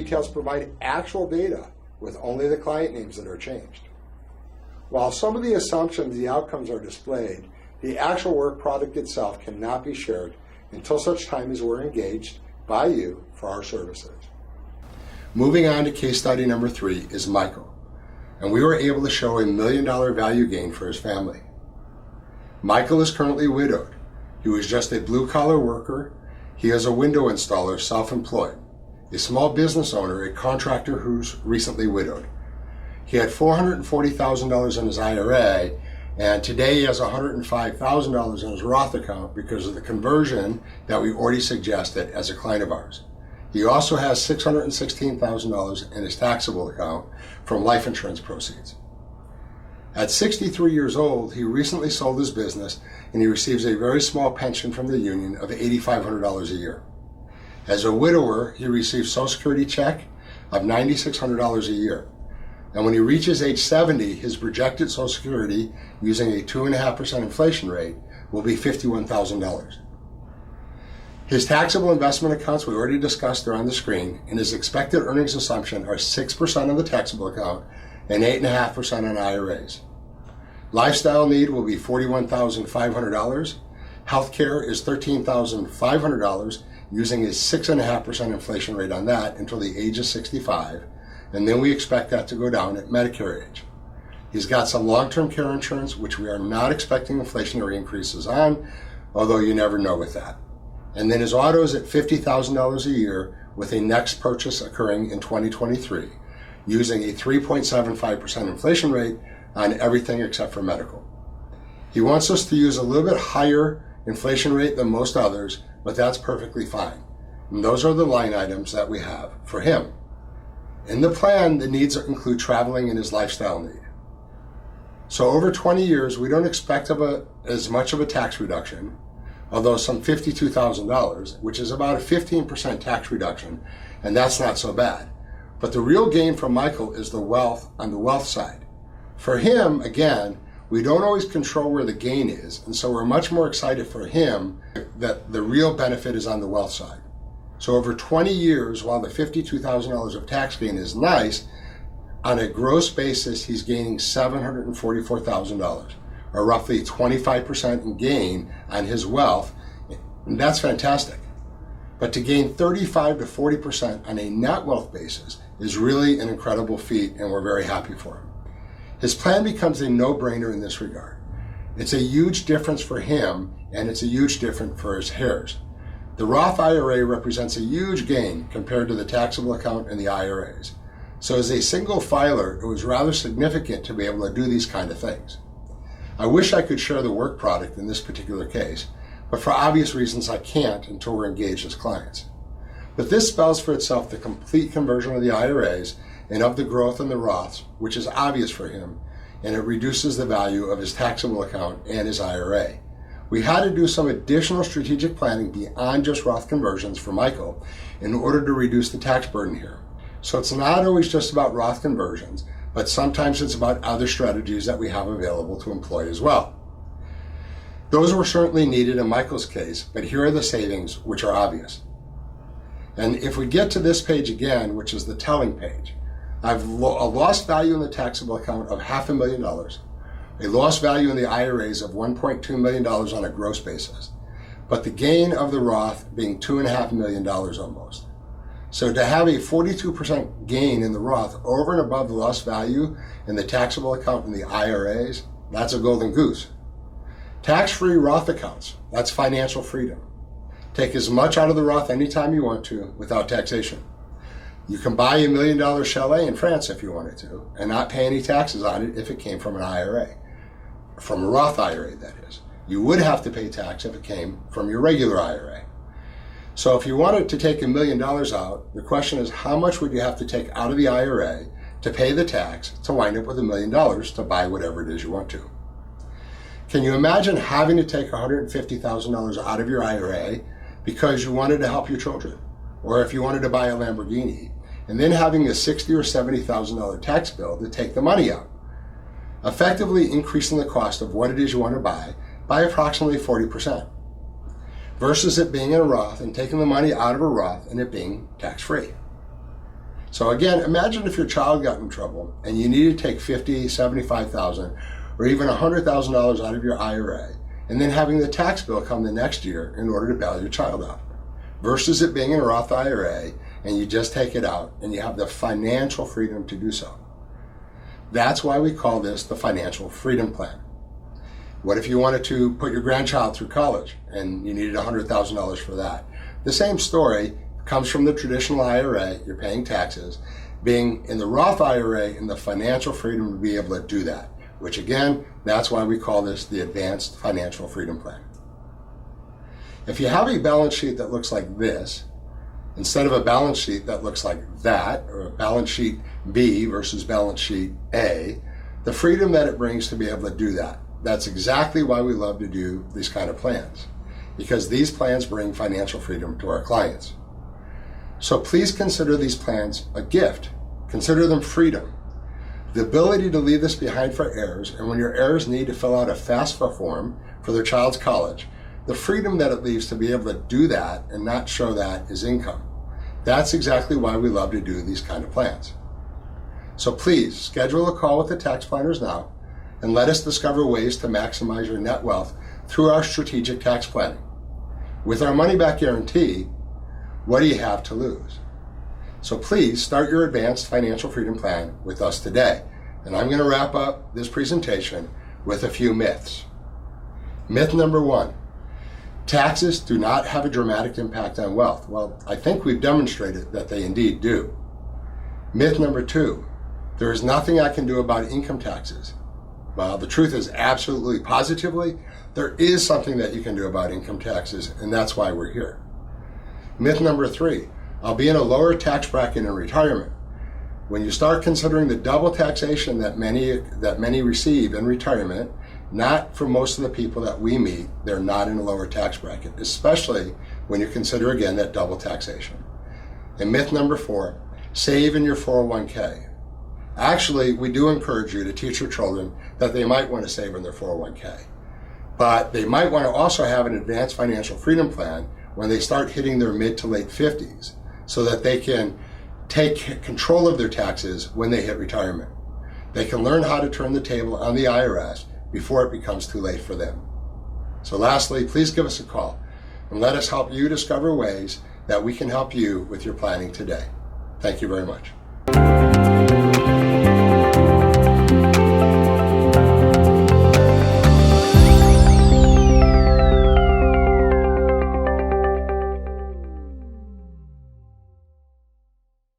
details provide actual data with only the client names that are changed. While some of the assumptions, the outcomes are displayed, the actual work product itself cannot be shared until such time as we're engaged by you for our services. Moving on to case study number 3 is Michael, and we were able to show $1 million value gain for his family. Michael is currently widowed. He was just a blue-collar worker. He is a window installer, self-employed, a small business owner, a contractor who's recently widowed. He had $440,000 in his IRA, and today he has $105,000 in his Roth account because of the conversion that we already suggested as a client of ours. He also has $616,000 in his taxable account from life insurance proceeds. At 63 years old, he recently sold his business and he receives a very small pension from the union of $8,500 a year. As a widower, he receives Social Security check of $9,600 a year. And when he reaches age 70, his projected Social Security, using a 2.5% inflation rate, will be $51,000. His taxable investment accounts we already discussed are on the screen, and his expected earnings assumption are 6% on the taxable account and 8.5% on IRAs. Lifestyle need will be $41,500. Healthcare is $13,500, using a 6.5% inflation rate on that until the age of 65, and then we expect that to go down at Medicare age. He's got some long-term care insurance, which we are not expecting inflationary increases on, although you never know with that. And then his auto is at $50,000 a year, with a next purchase occurring in 2023, using a 3.75% inflation rate on everything except for medical. He wants us to use a little bit higher inflation rate than most others, but that's perfectly fine. And those are the line items that we have for him. In the plan, the needs include traveling and his lifestyle need. So over 20 years, we don't expect as much of a tax reduction, although some $52,000, which is about a 15% tax reduction, and that's not so bad. But the real gain for Michael is the wealth on the wealth side. For him, again, we don't always control where the gain is, and so we're much more excited for him that the real benefit is on the wealth side. So over 20 years, while the $52,000 of tax gain is nice, on a gross basis, he's gaining $744,000, or roughly 25% in gain on his wealth, and that's fantastic. But to gain 35 to 40% on a net wealth basis is really an incredible feat, and we're very happy for him. His plan becomes a no-brainer in this regard. It's a huge difference for him, and it's a huge difference for his heirs. The Roth IRA represents a huge gain compared to the taxable account and the IRAs. So as a single filer, it was rather significant to be able to do these kind of things. I wish I could share the work product in this particular case, but for obvious reasons I can't until we're engaged as clients. But this spells for itself the complete conversion of the IRAs and of the growth in the Roths, which is obvious for him, and it reduces the value of his taxable account and his IRA. We had to do some additional strategic planning beyond just Roth conversions for Michael in order to reduce the tax burden here. So it's not always just about Roth conversions, but sometimes it's about other strategies that we have available to employ as well. Those were certainly needed in Michael's case, but here are the savings, which are obvious. And if we get to this page again, which is the telling page, I've a lost value in the taxable account of $500,000, a lost value in the IRAs of $1.2 million on a gross basis, but the gain of the Roth being $2.5 million almost. So to have a 42% gain in the Roth over and above the lost value in the taxable account and the IRAs, that's a golden goose. Tax-free Roth accounts, that's financial freedom. Take as much out of the Roth anytime you want to without taxation. You can buy $1 million chalet in France if you wanted to, and not pay any taxes on it if it came from an IRA. From a Roth IRA, that is. You would have to pay tax if it came from your regular IRA. So if you wanted to take $1 million out, the question is how much would you have to take out of the IRA to pay the tax to wind up with $1 million to buy whatever it is you want to? Can you imagine having to take $150,000 out of your IRA because you wanted to help your children? Or if you wanted to buy a Lamborghini, and then having a $60,000 or $70,000 tax bill to take the money out, effectively increasing the cost of what it is you want to buy by approximately 40%, versus it being in a Roth and taking the money out of a Roth and it being tax-free. So again, imagine if your child got in trouble and you needed to take $50,000, $75,000, or even $100,000 out of your IRA, and then having the tax bill come the next year in order to bail your child out, versus it being in a Roth IRA and you just take it out and you have the financial freedom to do so. That's why we call this the Financial Freedom Plan. What if you wanted to put your grandchild through college and you needed $100,000 for that? The same story comes from the traditional IRA, you're paying taxes, being in the Roth IRA and the financial freedom to be able to do that, which again, that's why we call this the Advanced Financial Freedom Plan. If you have a balance sheet that looks like this, instead of a balance sheet that looks like that, or a balance sheet B versus balance sheet A, the freedom that it brings to be able to do that. That's exactly why we love to do these kind of plans, because these plans bring financial freedom to our clients. So please consider these plans a gift. Consider them freedom. The ability to leave this behind for heirs, and when your heirs need to fill out a FAFSA form for their child's college, the freedom that it leaves to be able to do that and not show that as income. That's exactly why we love to do these kind of plans. So please schedule a call with the tax planners now and let us discover ways to maximize your net wealth through our strategic tax planning. With our money back guarantee, what do you have to lose? So please start your Advanced Financial Freedom Plan with us today. And I'm going to wrap up this presentation with a few myths. Myth number 1, taxes do not have a dramatic impact on wealth. Well, I think we've demonstrated that they indeed do. Myth number 2, there is nothing I can do about income taxes. Well, the truth is absolutely positively, there is something that you can do about income taxes, and that's why we're here. Myth number 3, I'll be in a lower tax bracket in retirement. When you start considering the double taxation that many receive in retirement, not for most of the people that we meet, they're not in a lower tax bracket, especially when you consider again that double taxation. And myth number 4, save in your 401k. Actually, we do encourage you to teach your children that they might want to save in their 401k, but they might want to also have an Advanced Financial Freedom Plan when they start hitting their mid to late 50s, so that they can take control of their taxes when they hit retirement. They can learn how to turn the table on the IRS before it becomes too late for them. So lastly, please give us a call and let us help you discover ways that we can help you with your planning today. Thank you very much.